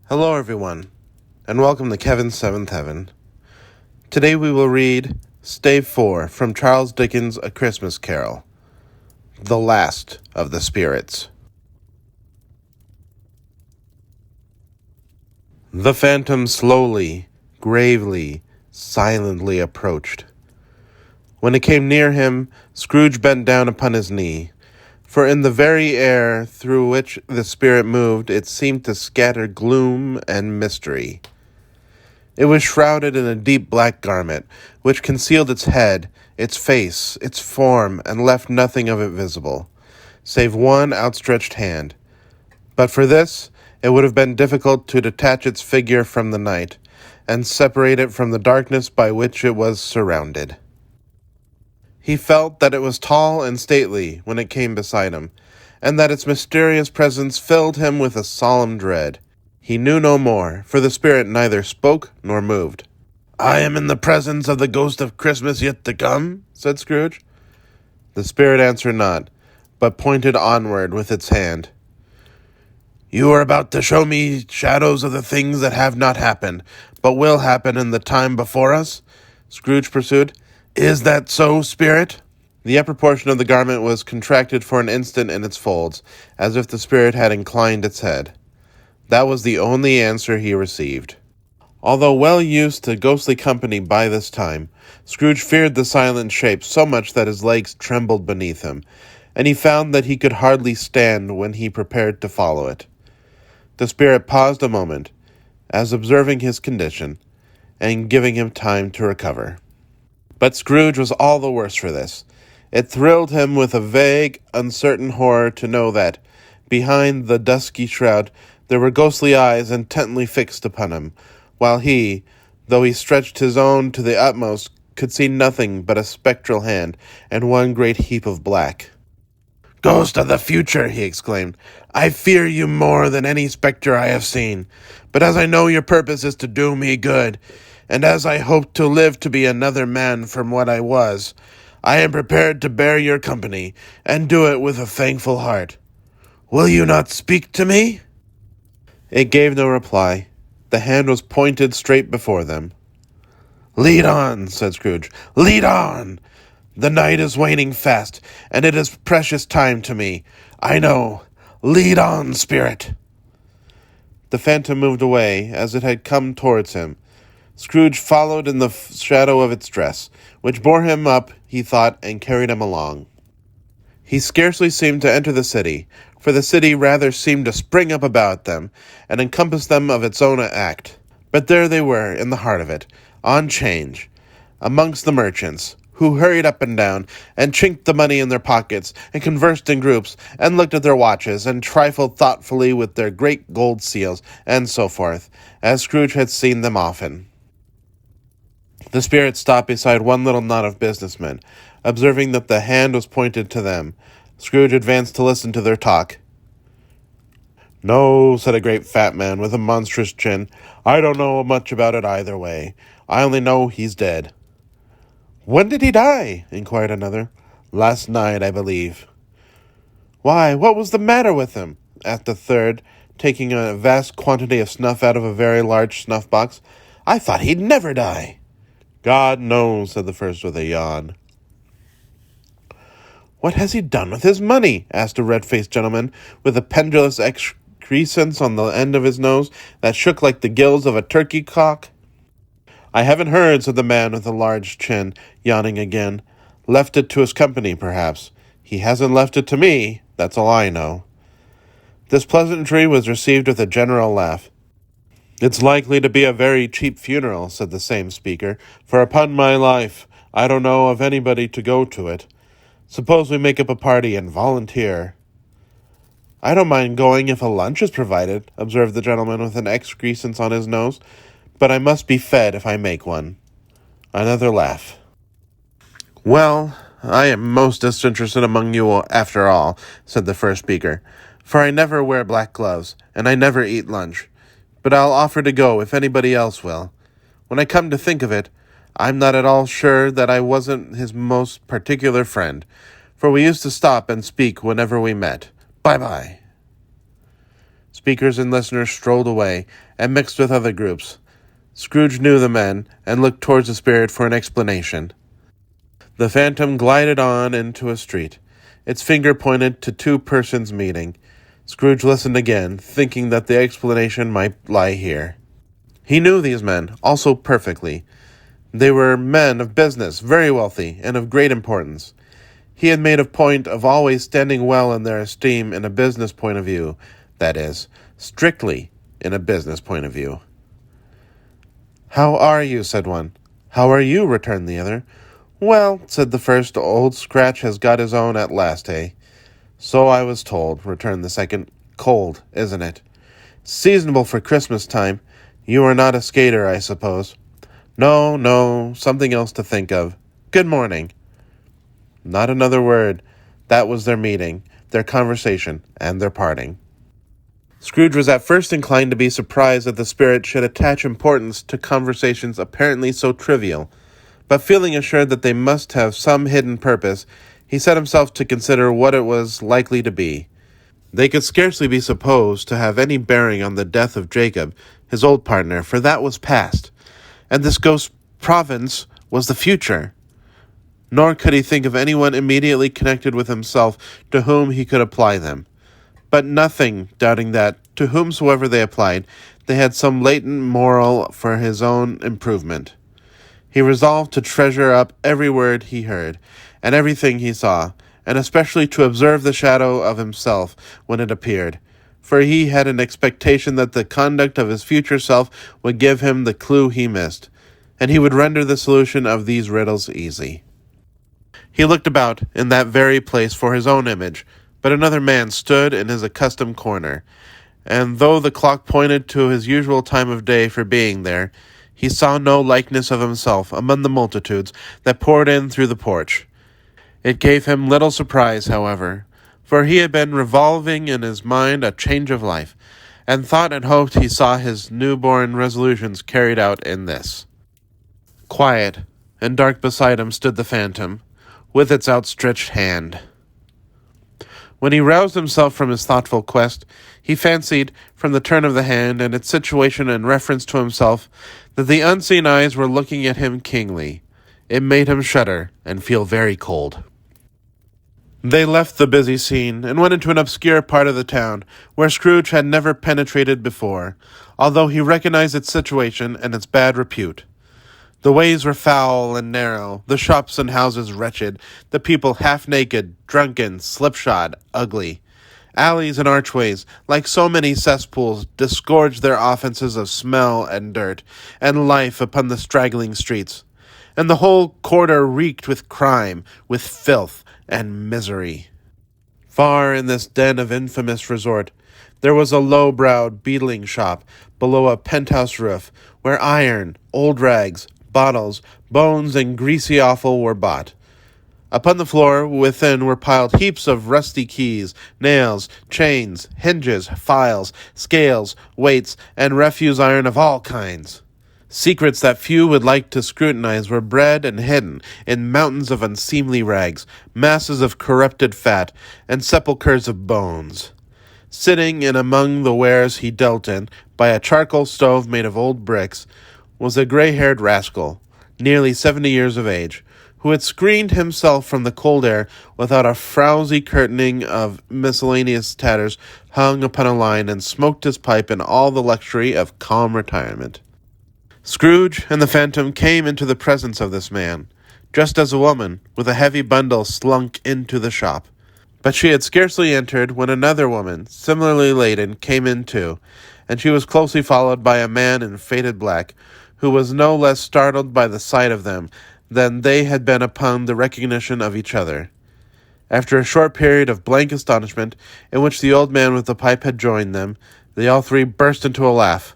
Hello everyone, and welcome to Kevin's Seventh Heaven. Today we will read Stave 4 from Charles Dickens' A Christmas Carol, The Last of the Spirits. The phantom slowly, gravely, silently approached. When it came near him, Scrooge bent down upon his knee, for in the very air through which the spirit moved, it seemed to scatter gloom and mystery. It was shrouded in a deep black garment, which concealed its head, its face, its form, and left nothing of it visible, save one outstretched hand. But for this, it would have been difficult to detach its figure from the night, and separate it from the darkness by which it was surrounded. He felt that it was tall and stately when it came beside him, and that its mysterious presence filled him with a solemn dread. He knew no more, for the spirit neither spoke nor moved. "I am in the presence of the ghost of Christmas yet to come," said Scrooge. The spirit answered not, but pointed onward with its hand. "You are about to show me shadows of the things that have not happened, but will happen in the time before us?" Scrooge pursued. "Is that so, spirit?" The upper portion of the garment was contracted for an instant in its folds, as if the spirit had inclined its head. That was the only answer he received. Although well used to ghostly company by this time, Scrooge feared the silent shape so much that his legs trembled beneath him, and he found that he could hardly stand when he prepared to follow it. The spirit paused a moment, as observing his condition, and giving him time to recover. But Scrooge was all the worse for this. It thrilled him with a vague, uncertain horror to know that, behind the dusky shroud, there were ghostly eyes intently fixed upon him, while he, though he stretched his own to the utmost, could see nothing but a spectral hand and one great heap of black. "Ghost of the future," he exclaimed, "I fear you more than any spectre I have seen. But as I know your purpose is to do me good, and as I hope to live to be another man from what I was, I am prepared to bear your company, and do it with a thankful heart. Will you not speak to me?" It gave no reply. The hand was pointed straight before them. "Lead on," said Scrooge. "Lead on! The night is waning fast, and it is precious time to me. I know. Lead on, spirit!" The phantom moved away as it had come towards him. Scrooge followed in the shadow of its dress, which bore him up, he thought, and carried him along. He scarcely seemed to enter the city, for the city rather seemed to spring up about them, and encompass them of its own act. But there they were, in the heart of it, on 'change, amongst the merchants, who hurried up and down, and chinked the money in their pockets, and conversed in groups, and looked at their watches, and trifled thoughtfully with their great gold seals, and so forth, as Scrooge had seen them often. The spirit stopped beside one little knot of businessmen. Observing that the hand was pointed to them, Scrooge advanced to listen to their talk. "No," said a great fat man with a monstrous chin, "I don't know much about it either way. I only know he's dead." "When did he die?" inquired another. "Last night, I believe." "Why, what was the matter with him?" asked a third, taking a vast quantity of snuff out of a very large snuff-box. "I thought he'd never die." "God knows," said the first with a yawn. "What has he done with his money?" asked a red-faced gentleman with a pendulous excrescence on the end of his nose that shook like the gills of a turkey-cock. "I haven't heard," said the man with a large chin, yawning again. "Left it to his company, perhaps. He hasn't left it to me, that's all I know." This pleasantry was received with a general laugh. "It's likely to be a very cheap funeral," said the same speaker, "for upon my life, I don't know of anybody to go to it. Suppose we make up a party and volunteer." "I don't mind going if a lunch is provided," observed the gentleman with an excrescence on his nose, "but I must be fed if I make one." Another laugh. "Well, I am most disinterested among you after all," said the first speaker, "for I never wear black gloves, and I never eat lunch. But I'll offer to go if anybody else will. When I come to think of it, I'm not at all sure that I wasn't his most particular friend, for we used to stop and speak whenever we met. Bye-bye." Speakers and listeners strolled away and mixed with other groups. Scrooge knew the men and looked towards the spirit for an explanation. The phantom glided on into a street. Its finger pointed to two persons meeting. Scrooge listened again, thinking that the explanation might lie here. He knew these men, also perfectly. They were men of business, very wealthy, and of great importance. He had made a point of always standing well in their esteem in a business point of view, that is, strictly in a business point of view. "How are you?" said one. "How are you?" returned the other. "Well," said the first, "Old Scratch has got his own at last, eh?" "So I was told," returned the second. "Cold, isn't it?" "Seasonable for Christmas time. You are not a skater, I suppose?" No, something else to think of. Good morning." Not another word. That was their meeting, their conversation, and their parting. Scrooge was at first inclined to be surprised that the spirit should attach importance to conversations apparently so trivial, but feeling assured that they must have some hidden purpose, he set himself to consider what it was likely to be. They could scarcely be supposed to have any bearing on the death of Jacob, his old partner, for that was past, and this ghost province was the future. Nor could he think of anyone immediately connected with himself to whom he could apply them. But nothing doubting that, to whomsoever they applied, they had some latent moral for his own improvement. He resolved to treasure up every word he heard, and everything he saw, and especially to observe the shadow of himself when it appeared, for he had an expectation that the conduct of his future self would give him the clue he missed, and he would render the solution of these riddles easy. He looked about in that very place for his own image, but another man stood in his accustomed corner, and though the clock pointed to his usual time of day for being there, he saw no likeness of himself among the multitudes that poured in through the porch. It gave him little surprise, however, for he had been revolving in his mind a change of life, and thought and hoped he saw his new-born resolutions carried out in this. Quiet and dark beside him stood the phantom, with its outstretched hand. When he roused himself from his thoughtful quest, he fancied, from the turn of the hand and its situation in reference to himself, that the unseen eyes were looking at him keenly. It made him shudder and feel very cold. They left the busy scene and went into an obscure part of the town where Scrooge had never penetrated before, although he recognized its situation and its bad repute. The ways were foul and narrow, the shops and houses wretched, the people half-naked, drunken, slipshod, ugly. Alleys and archways, like so many cesspools, disgorged their offences of smell and dirt, and life upon the straggling streets. And the whole quarter reeked with crime, with filth, and misery. Far in this den of infamous resort, there was a low-browed beetling shop below a penthouse roof, where iron, old rags, bottles, bones, and greasy offal were bought. Upon the floor within were piled heaps of rusty keys, nails, chains, hinges, files, scales, weights, and refuse iron of all kinds. Secrets that few would like to scrutinize were bred and hidden in mountains of unseemly rags, masses of corrupted fat, and sepulchres of bones. Sitting in among the wares he dealt in, by a charcoal stove made of old bricks, was a gray-haired rascal, nearly 70 years of age, who had screened himself from the cold air without a frowsy curtaining of miscellaneous tatters hung upon a line, and smoked his pipe in all the luxury of calm retirement. Scrooge and the phantom came into the presence of this man, just as a woman, with a heavy bundle, slunk into the shop. But she had scarcely entered when another woman, similarly laden, came in too, and she was closely followed by a man in faded black, who was no less startled by the sight of them than they had been upon the recognition of each other. After a short period of blank astonishment, in which the old man with the pipe had joined them, they all three burst into a laugh.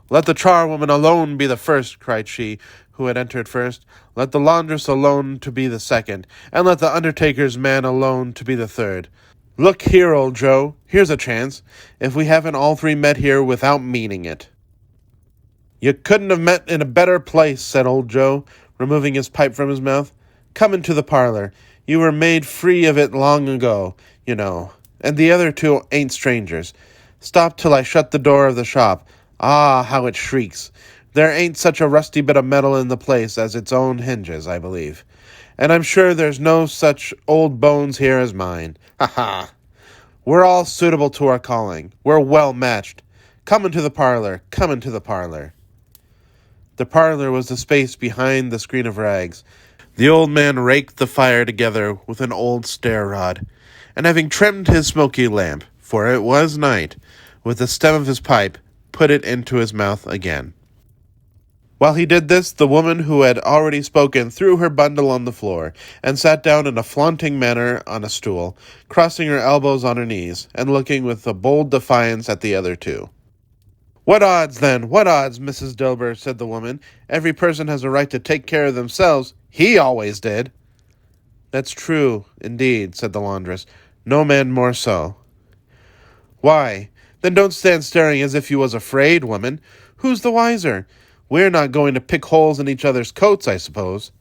"Let the charwoman alone be the first," cried she, who had entered first. "Let the laundress alone to be the second, and let the undertaker's man alone to be the third. Look here, old Joe, here's a chance, if we haven't all three met here without meaning it." "You couldn't have met in a better place," said old Joe, removing his pipe from his mouth. "Come into the parlor. You were made free of it long ago, you know, and the other two ain't strangers. Stop till I shut the door of the shop. Ah, how it shrieks! There ain't such a rusty bit of metal in the place as its own hinges, I believe. And I'm sure there's no such old bones here as mine. Ha ha! We're all suitable to our calling. We're well matched. Come into the parlor. Come into the parlor. The parlor was the space behind the screen of rags. The old man raked the fire together with an old stair-rod, and having trimmed his smoky lamp, for it was night, with the stem of his pipe, put it into his mouth again. While he did this, the woman who had already spoken threw her bundle on the floor, and sat down in a flaunting manner on a stool, crossing her elbows on her knees, and looking with a bold defiance at the other two. "What odds, then? What odds, Mrs. Dilber?" said the woman. "Every person has a right to take care of themselves. He always did." "That's true, indeed," said the laundress. "No man more so." "Why, then don't stand staring as if you was afraid, woman. Who's the wiser? We're not going to pick holes in each other's coats, I suppose."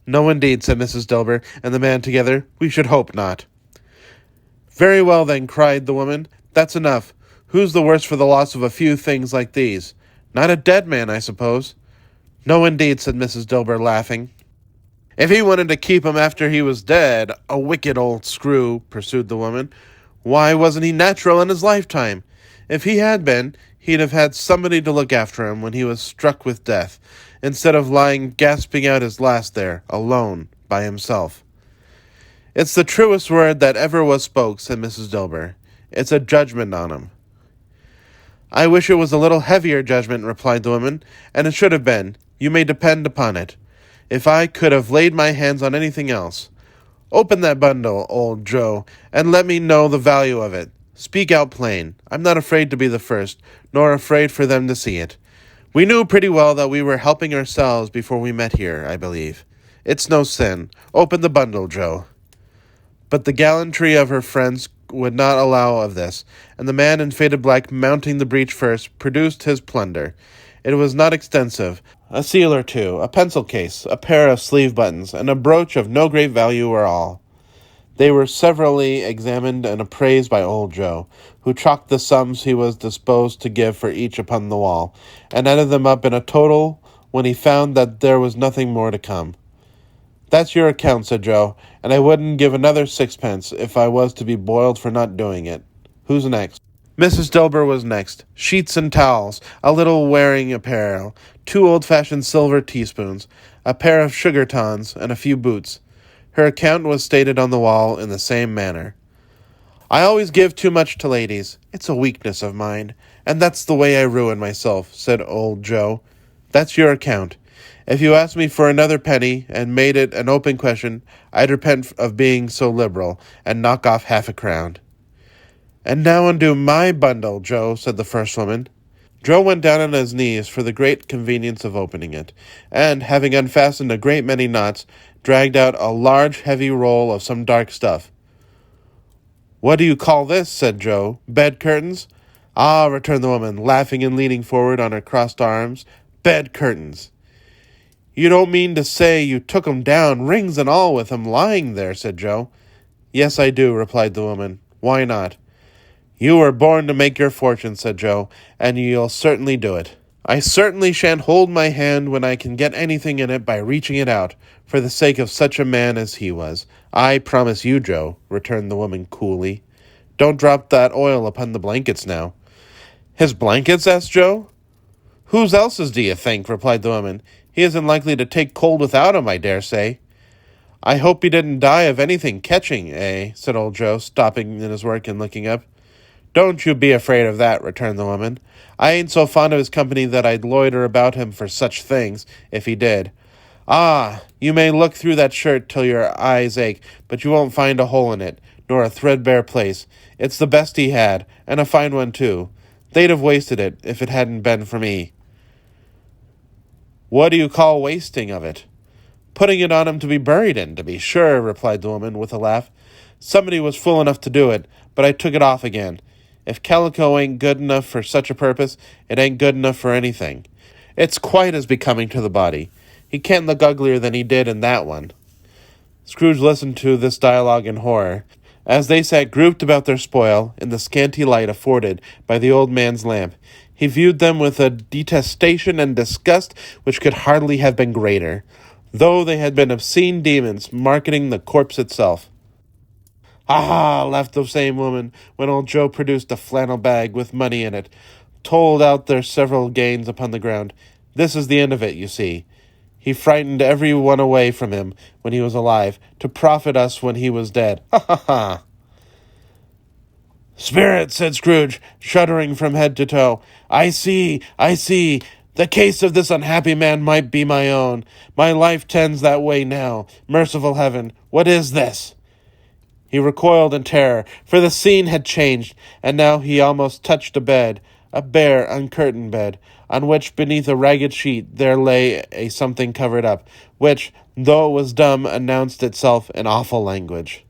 "No, indeed," said Mrs. Dilber and the man together. "We should hope not." "Very well, then," cried the woman. "That's enough. Who's the worse for the loss of a few things like these? Not a dead man, I suppose?" "No, indeed," said Mrs. Dilber, laughing. "If he wanted to keep him after he was dead, a wicked old screw," pursued the woman. "Why wasn't he natural in his lifetime? If he had been, he'd have had somebody to look after him when he was struck with death, instead of lying gasping out his last there, alone, by himself." "It's the truest word that ever was spoke," said Mrs. Dilber. "It's a judgment on him." "I wish it was a little heavier judgment," replied the woman, "and it should have been. You may depend upon it. If I could have laid my hands on anything else. Open that bundle, old Joe, and let me know the value of it. Speak out plain. I'm not afraid to be the first, nor afraid for them to see it. We knew pretty well that we were helping ourselves before we met here, I believe. It's no sin. Open the bundle, Joe." But the gallantry of her friends would not allow of this, and the man in faded black, mounting the breech first, produced his plunder. It was not extensive. A seal or two, a pencil case, a pair of sleeve buttons, and a brooch of no great value were all. They were severally examined and appraised by old Joe, who chalked the sums he was disposed to give for each upon the wall, and added them up in a total when he found that there was nothing more to come. "That's your account," said Joe, "and I wouldn't give another sixpence if I was to be boiled for not doing it. Who's next?" Mrs. Dilber was next. Sheets and towels, a little wearing apparel, 2 old-fashioned silver teaspoons, a pair of sugar tons, and a few boots. Her account was stated on the wall in the same manner. "I always give too much to ladies. It's a weakness of mine, and that's the way I ruin myself," said old Joe. "That's your account. If you asked me for another penny and made it an open question, I'd repent of being so liberal and knock off half a crown." "And now undo my bundle, Joe," said the first woman. Joe went down on his knees for the great convenience of opening it, and, having unfastened a great many knots, dragged out a large heavy roll of some dark stuff. "What do you call this?" said Joe. "Bed curtains?" "Ah," returned the woman, laughing and leaning forward on her crossed arms. "Bed curtains." "You don't mean to say you took 'em down, rings and all, with 'em lying there," said Joe. "Yes, I do," replied the woman. "Why not?" "You were born to make your fortune," said Joe, "and you'll certainly do it." "I certainly shan't hold my hand when I can get anything in it by reaching it out, for the sake of such a man as he was. I promise you, Joe," returned the woman coolly. "Don't drop that oil upon the blankets now." "His blankets?" asked Joe. "Whose else's, do you think?" replied the woman. "He isn't likely to take cold without 'em, I dare say." "I hope he didn't die of anything catching, eh?" said old Joe, stopping in his work and looking up. "Don't you be afraid of that," returned the woman. "I ain't so fond of his company that I'd loiter about him for such things, if he did. Ah, you may look through that shirt till your eyes ache, but you won't find a hole in it, nor a threadbare place. It's the best he had, and a fine one, too. They'd have wasted it, if it hadn't been for me." "What do you call wasting of it?" "Putting it on him to be buried in, to be sure," replied the woman, with a laugh. "Somebody was fool enough to do it, but I took it off again. If calico ain't good enough for such a purpose, it ain't good enough for anything. It's quite as becoming to the body. He can't look uglier than he did in that one." Scrooge listened to this dialogue in horror. As they sat grouped about their spoil, in the scanty light afforded by the old man's lamp, he viewed them with a detestation and disgust which could hardly have been greater, though they had been obscene demons marketing the corpse itself. "Ah," laughed the same woman, when old Joe produced a flannel bag with money in it, told out their several gains upon the ground. "This is the end of it, you see. He frightened every one away from him when he was alive, to profit us when he was dead. Ha ha ha!" "Spirit," said Scrooge, shuddering from head to toe. I see. The case of this unhappy man might be my own. My life tends that way now. Merciful heaven, what is this?" He recoiled in terror, for the scene had changed, and now he almost touched a bare, uncurtained bed, on which, beneath a ragged sheet, there lay a something covered up, which, though it was dumb, announced itself in awful language.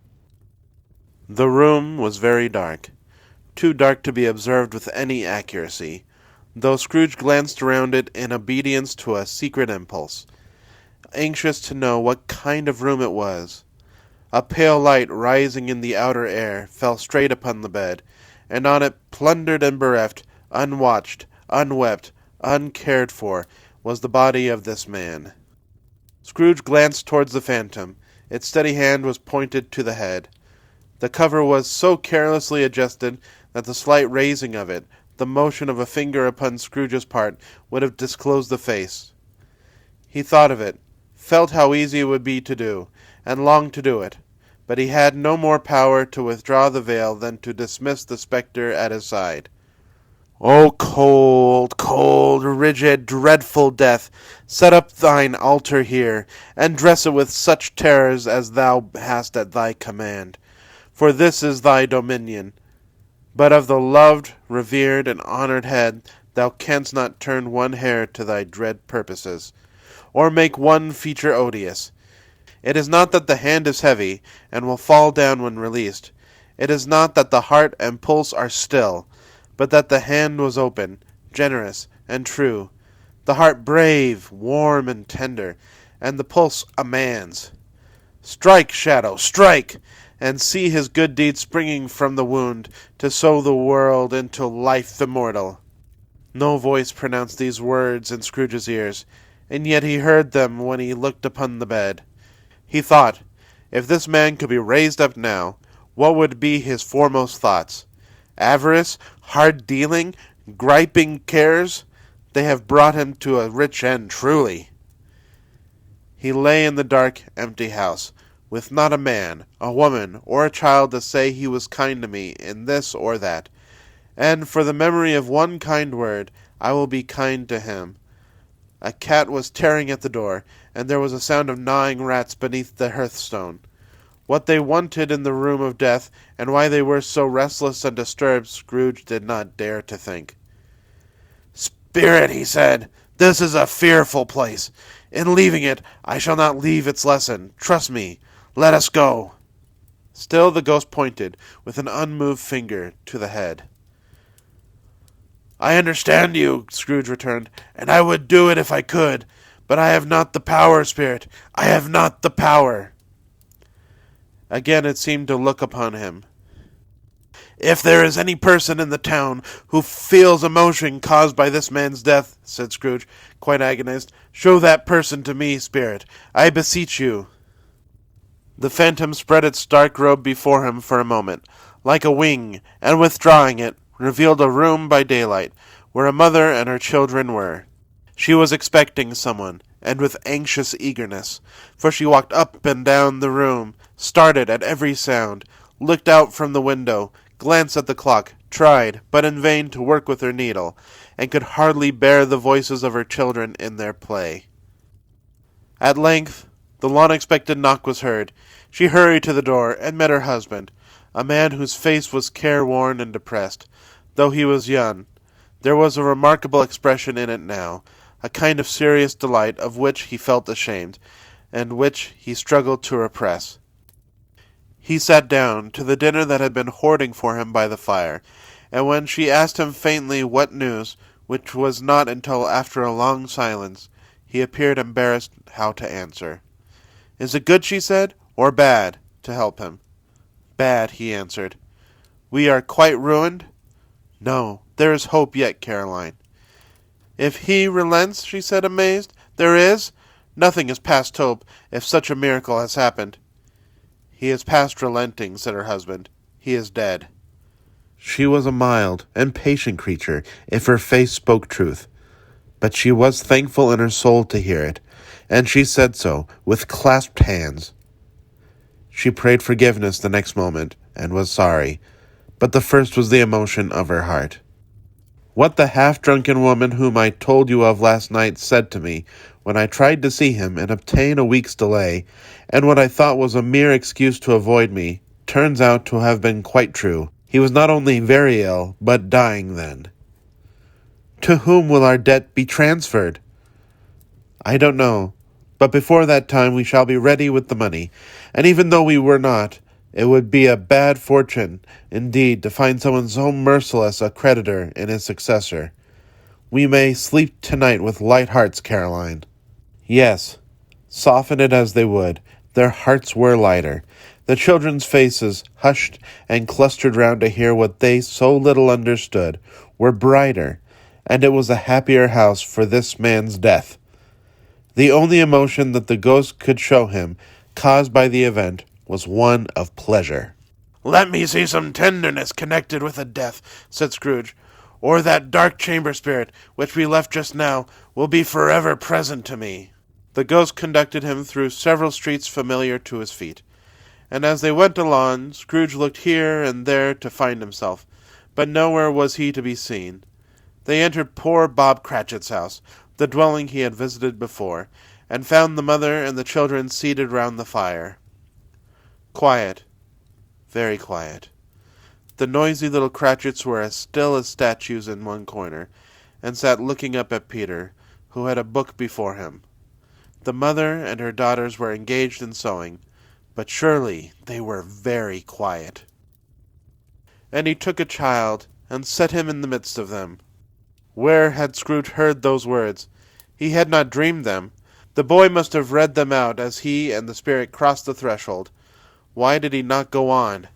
The room was very dark, too dark to be observed with any accuracy, though Scrooge glanced around it in obedience to a secret impulse, anxious to know what kind of room it was. A pale light rising in the outer air fell straight upon the bed, and on it, plundered and bereft, unwatched, unwept, uncared for, was the body of this man. Scrooge glanced towards the phantom. Its steady hand was pointed to the head. The cover was so carelessly adjusted that the slight raising of it, the motion of a finger upon Scrooge's part, would have disclosed the face. He thought of it, felt how easy it would be to do, and longed to do it, but he had no more power to withdraw the veil than to dismiss the spectre at his side. "O cold, cold, rigid, dreadful death, set up thine altar here, and dress it with such terrors as thou hast at thy command. For this is thy dominion. But of the loved, revered, and honored head thou canst not turn one hair to thy dread purposes, or make one feature odious. It is not that the hand is heavy, and will fall down when released. It is not that the heart and pulse are still, but that the hand was open, generous, and true, the heart brave, warm, and tender, and the pulse a man's. Strike, Shadow, strike, and see his good deed springing from the wound, to sow the world into life immortal." No voice pronounced these words in Scrooge's ears, and yet he heard them when he looked upon the bed. He thought, if this man could be raised up now, what would be his foremost thoughts? Avarice, hard dealing, griping cares? They have brought him to a rich end, truly. He lay in the dark, empty house, with not a man, a woman, or a child to say he was kind to me in this or that, and for the memory of one kind word, I will be kind to him. A cat was tearing at the door, and there was a sound of gnawing rats beneath the hearthstone. What they wanted in the room of death, and why they were so restless and disturbed, Scrooge did not dare to think. "Spirit," he said, "this is a fearful place. In leaving it, I shall not leave its lesson. Trust me. Let us go." Still the ghost pointed, with an unmoved finger, to the head. "I understand you," Scrooge returned, "and I would do it if I could. But I have not the power, Spirit. I have not the power." Again it seemed to look upon him. "If there is any person in the town who feels emotion caused by this man's death," said Scrooge, quite agonized, "show that person to me, Spirit. I beseech you." The phantom spread its dark robe before him for a moment, like a wing, and withdrawing it, revealed a room by daylight, where a mother and her children were. She was expecting someone, and with anxious eagerness, for she walked up and down the room, started at every sound, looked out from the window, glanced at the clock, tried, but in vain, to work with her needle, and could hardly bear the voices of her children in their play. At length, the long-expected knock was heard. She hurried to the door, and met her husband, a man whose face was careworn and depressed, though he was young. There was a remarkable expression in it now, a kind of serious delight of which he felt ashamed, and which he struggled to repress. He sat down to the dinner that had been hoarding for him by the fire, and when she asked him faintly what news, which was not until after a long silence, he appeared embarrassed how to answer. "Is it good," she said, "or bad?" to help him. Bad, he answered. We are quite ruined? No, there is hope yet, Caroline. If he relents, she said, amazed. There is? Nothing is past hope, if such a miracle has happened. He is past relenting, said her husband. He is dead. She was a mild and patient creature, if her face spoke truth. But she was thankful in her soul to hear it, and she said so, with clasped hands. She prayed forgiveness the next moment, and was sorry, but the first was the emotion of her heart. What the half-drunken woman whom I told you of last night said to me when I tried to see him and obtain a week's delay, and what I thought was a mere excuse to avoid me, turns out to have been quite true. He was not only very ill, but dying then. To whom will our debt be transferred? I don't know, but before that time we shall be ready with the money, and even though we were not, it would be a bad fortune, indeed, to find someone so merciless a creditor in his successor. We may sleep tonight with light hearts, Caroline. Yes, soften it as they would, their hearts were lighter. The children's faces, hushed and clustered round to hear what they so little understood, were brighter, and it was a happier house for this man's death. The only emotion that the ghost could show him, caused by the event, was one of pleasure. Let me see some tenderness connected with a death, said Scrooge, or that dark chamber spirit, which we left just now, will be forever present to me. The ghost conducted him through several streets familiar to his feet, and as they went along, Scrooge looked here and there to find himself, but nowhere was he to be seen. They entered poor Bob Cratchit's house, the dwelling he had visited before, and found the mother and the children seated round the fire. Quiet, very quiet. The noisy little Cratchits were as still as statues in one corner, and sat looking up at Peter, who had a book before him. The mother and her daughters were engaged in sewing, but surely they were very quiet. And he took a child, and set him in the midst of them. Where had Scrooge heard those words? He had not dreamed them. The boy must have read them out as he and the spirit crossed the threshold. Why did he not go on?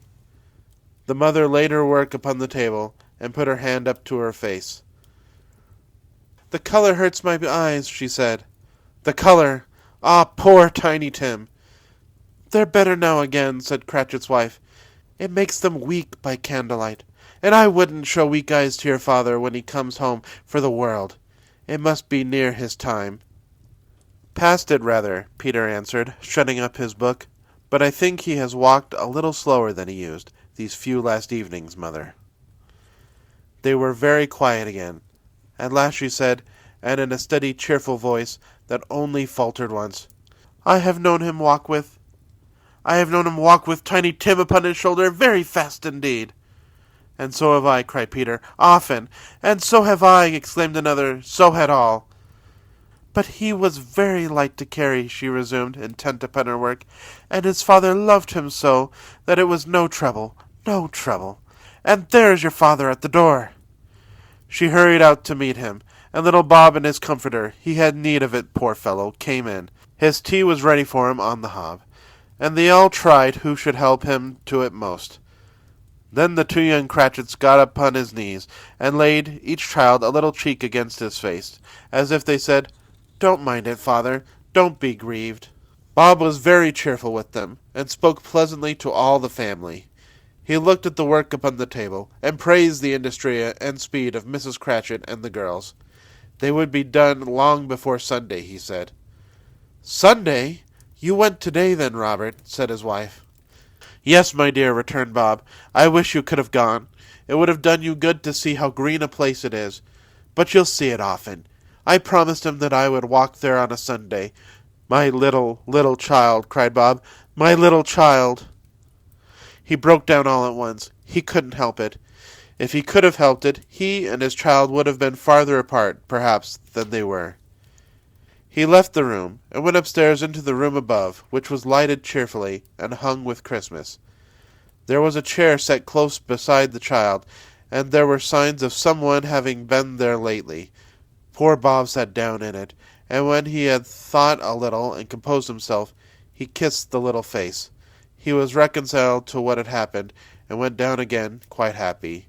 The mother laid her work upon the table, and put her hand up to her face. The color hurts my eyes, she said. The color! Ah, poor Tiny Tim! They're better now again, said Cratchit's wife. It makes them weak by candlelight, and I wouldn't show weak eyes to your father when he comes home for the world. It must be near his time. Past it, rather, Peter answered, shutting up his book. But I think he has walked a little slower than he used these few last evenings, mother. They were very quiet again. At last she said, and in a steady, cheerful voice that only faltered once, I have known him walk with Tiny Tim upon his shoulder very fast indeed. And so have I, cried Peter, often. And so have I, exclaimed another, so had all. But he was very light to carry, she resumed, intent upon her work, and his father loved him so that it was no trouble. And there's your father at the door. She hurried out to meet him, and little Bob and his comforter, he had need of it, poor fellow, came in. His tea was ready for him on the hob, and they all tried who should help him to it most. Then the two young Cratchits got upon his knees, and laid each child a little cheek against his face, as if they said, Don't mind it, father, don't be grieved. Bob was very cheerful with them, and spoke pleasantly to all the family. He looked at the work upon the table, and praised the industry and speed of Mrs. Cratchit and the girls. They would be done long before Sunday, he said. Sunday? You went today, then, Robert, said his wife. Yes, my dear, returned Bob. I wish you could have gone. It would have done you good to see how green a place it is. But you'll see it often. I promised him that I would walk there on a Sunday. My little child, cried Bob. My little child. He broke down all at once. He couldn't help it. If he could have helped it, he and his child would have been farther apart, perhaps, than they were. He left the room, and went upstairs into the room above, which was lighted cheerfully, and hung with Christmas. There was a chair set close beside the child, and there were signs of some one having been there lately. Poor Bob sat down in it, and when he had thought a little and composed himself, he kissed the little face. he was reconciled to what had happened, and went down again, quite happy.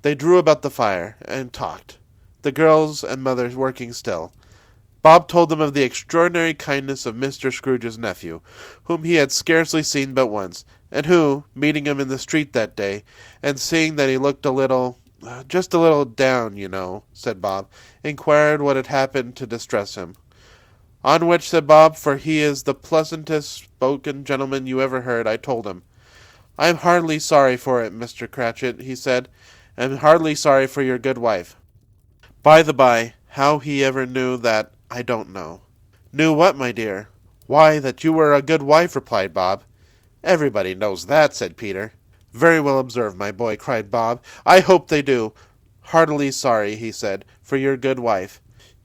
They drew about the fire, and talked, the girls and mother working still. Bob told them of the extraordinary kindness of Mr. Scrooge's nephew, whom he had scarcely seen but once, and who, meeting him in the street that day, and seeing that he looked just a little down, you know, said Bob, inquired what had happened to distress him. On which, said Bob, for he is the pleasantest spoken gentleman you ever heard, I told him. I am heartily sorry for it, Mr. Cratchit, he said, and heartily sorry for your good wife. By the by, how he ever knew that, I don't know. Knew what, my dear? Why, that you were a good wife, replied Bob. Everybody knows that, said Peter. Very well observed, my boy, cried Bob. I hope they do. Heartily sorry, he said, for your good wife.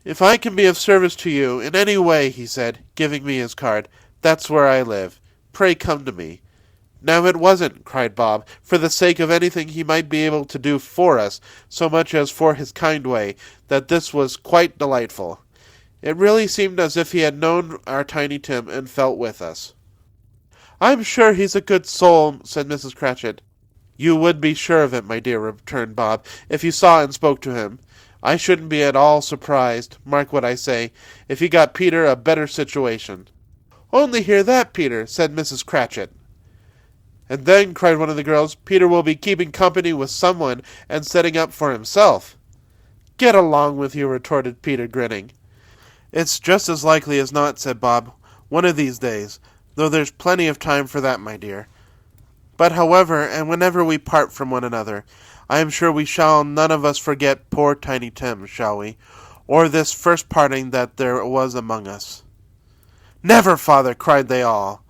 If I can be of service to you in any way, he said, giving me his card, that's where I live. Pray come to me. Now it wasn't, cried Bob, for the sake of anything he might be able to do for us, so much as for his kind way, that this was quite delightful. It really seemed as if he had known our Tiny Tim and felt with us. I'm sure he's a good soul, said Mrs. Cratchit. You would be sure of it, my dear, returned Bob, if you saw and spoke to him. I shouldn't be at all surprised, mark what I say, if he got Peter a better situation. Only hear that, Peter, said Mrs. Cratchit. And then, cried one of the girls, Peter will be keeping company with someone and setting up for himself. Get along with you, retorted Peter, grinning. It's just as likely as not, said Bob, one of these days, though there's plenty of time for that, my dear. But however, and whenever we part from one another, I am sure we shall none of us forget poor Tiny Tim, shall we? Or this first parting that there was among us. Never, father, cried they all.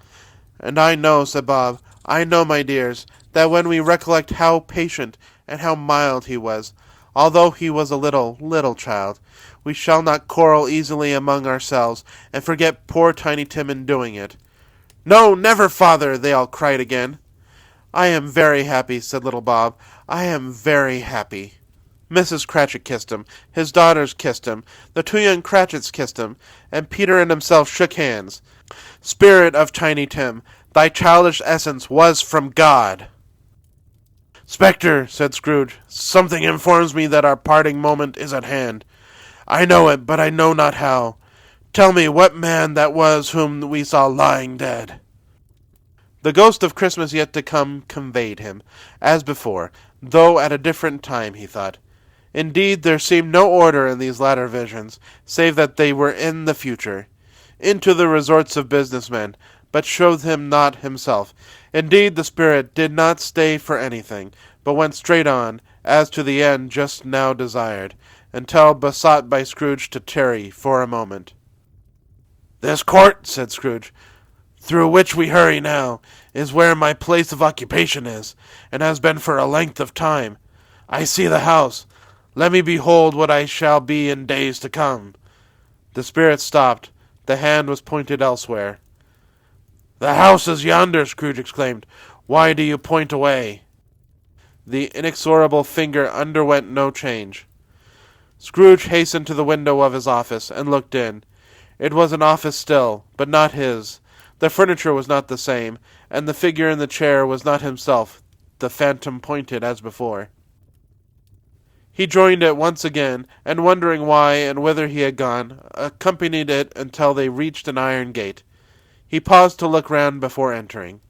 And I know, said Bob, I know, my dears, that when we recollect how patient and how mild he was, although he was a little child, we shall not quarrel easily among ourselves, and forget poor Tiny Tim in doing it. No, never, father, they all cried again. I am very happy, said little Bob. I am very happy. Mrs. Cratchit kissed him, his daughters kissed him, the two young Cratchits kissed him, and Peter and himself shook hands. Spirit of Tiny Tim, thy childish essence was from God. Spectre, said Scrooge, something informs me that our parting moment is at hand. I know it, but I know not how. Tell me what man that was whom we saw lying dead. The ghost of Christmas yet to come conveyed him, as before, though at a different time, he thought. Indeed, there seemed no order in these latter visions, save that they were in the future, into the resorts of business men, but showed him not himself. Indeed, the spirit did not stay for anything, but went straight on, as to the end just now desired, until besought by Scrooge to tarry for a moment. This court, said Scrooge, through which we hurry now, is where my place of occupation is, and has been for a length of time. I see the house. Let me behold what I shall be in days to come. The spirit stopped. The hand was pointed elsewhere. The house is yonder, Scrooge exclaimed. Why do you point away? The inexorable finger underwent no change. Scrooge hastened to the window of his office, and looked in. It was an office still, but not his. The furniture was not the same, and the figure in the chair was not himself. The phantom pointed as before. He joined it once again, and wondering why and whither he had gone, accompanied it until they reached an iron gate. He paused to look round before entering.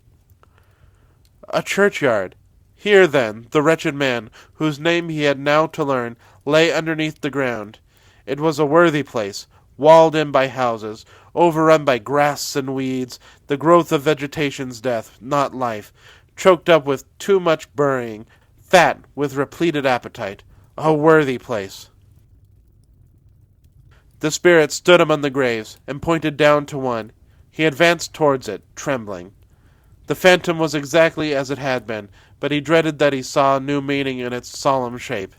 A churchyard. Here, then, the wretched man, whose name he had now to learn, lay underneath the ground. It was a worthy place, walled in by houses, overrun by grass and weeds, the growth of vegetation's death, not life, choked up with too much burying, fat with repleted appetite. A worthy place. The spirit stood among the graves, and pointed down to one. He advanced towards it, trembling. The phantom was exactly as it had been, but he dreaded that he saw a new meaning in its solemn shape.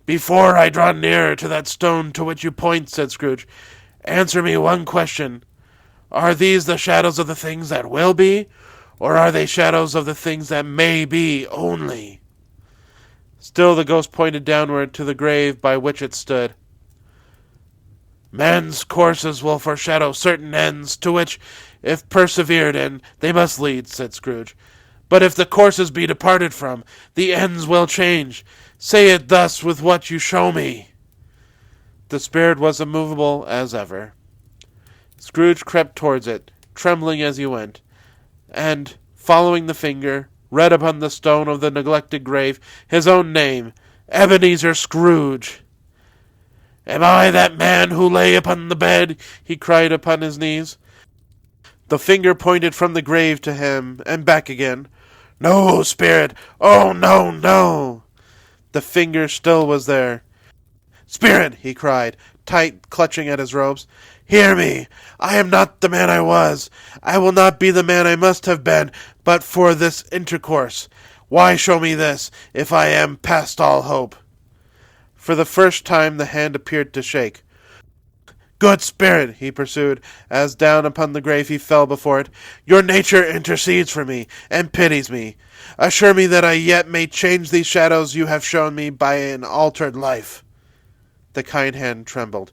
Before I draw nearer to that stone to which you point, said Scrooge, answer me one question. Are these the shadows of the things that will be, or are they shadows of the things that may be only? Still the ghost pointed downward to the grave by which it stood. Men's courses will foreshadow certain ends, to which, if persevered in, they must lead, said Scrooge. But if the courses be departed from, the ends will change. Say it thus with what you show me. The spirit was immovable as ever. Scrooge crept towards it, trembling as he went, and, following the finger, read upon the stone of the neglected grave his own name, Ebenezer Scrooge. "Am I that man who lay upon the bed?" he cried upon his knees. The finger pointed from the grave to him, and back again. "No, spirit! Oh, no, no!" The finger still was there. "Spirit!" he cried, tight clutching at his robes. "Hear me! I am not the man I was. I will not be the man I must have been but for this intercourse. Why show me this, if I am past all hope?" For the first time the hand appeared to shake. "Good spirit," he pursued, as down upon the grave he fell before it, "your nature intercedes for me, and pities me. Assure me that I yet may change these shadows you have shown me by an altered life." The kind hand trembled.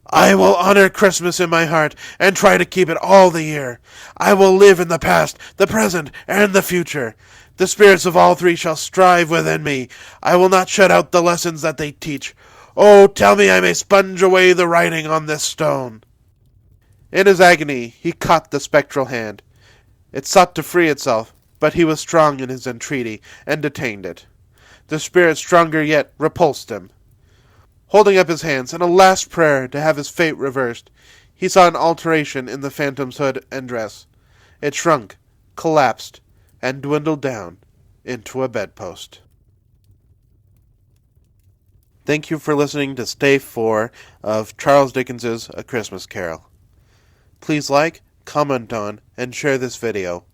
"I will honor Christmas in my heart, and try to keep it all the year. I will live in the past, the present, and the future. The spirits of all three shall strive within me. I will not shut out the lessons that they teach. Oh, tell me I may sponge away the writing on this stone." In his agony he caught the spectral hand. It sought to free itself, but he was strong in his entreaty, and detained it. The spirit, stronger yet, repulsed him. Holding up his hands in a last prayer to have his fate reversed, he saw an alteration in the phantom's hood and dress. It shrunk, collapsed, and dwindled down into a bedpost. Thank you for listening to Stave 4 of Charles Dickens's A Christmas Carol. Please like, comment on, and share this video.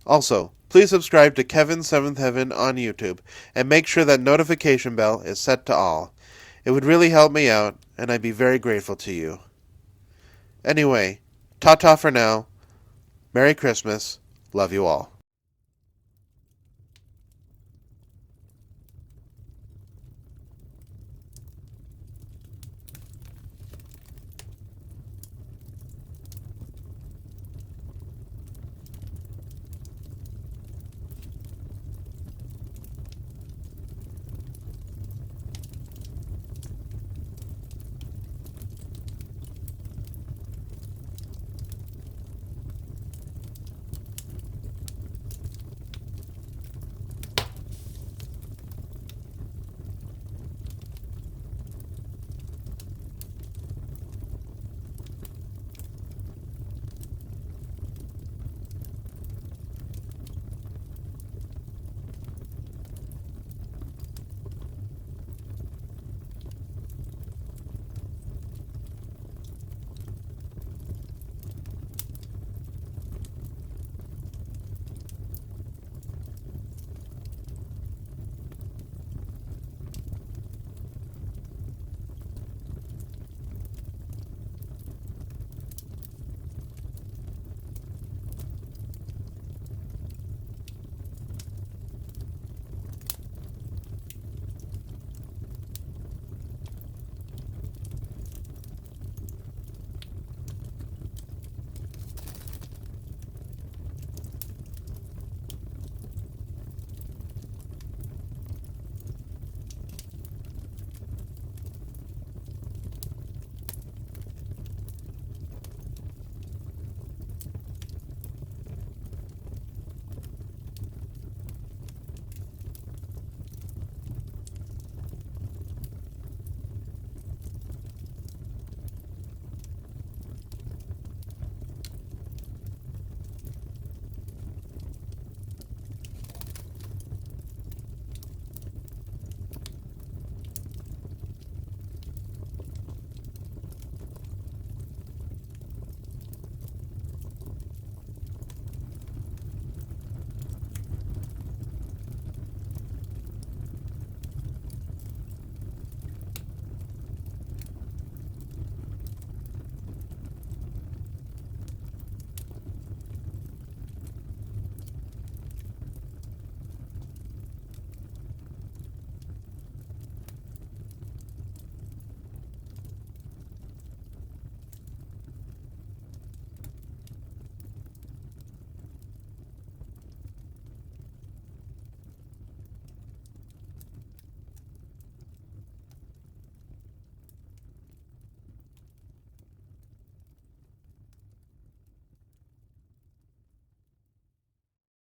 Also, please subscribe to Kevin's Seventh Heaven on YouTube, and make sure that notification bell is set to all. It would really help me out, and I'd be very grateful to you. Anyway, ta-ta for now. Merry Christmas. Love you all.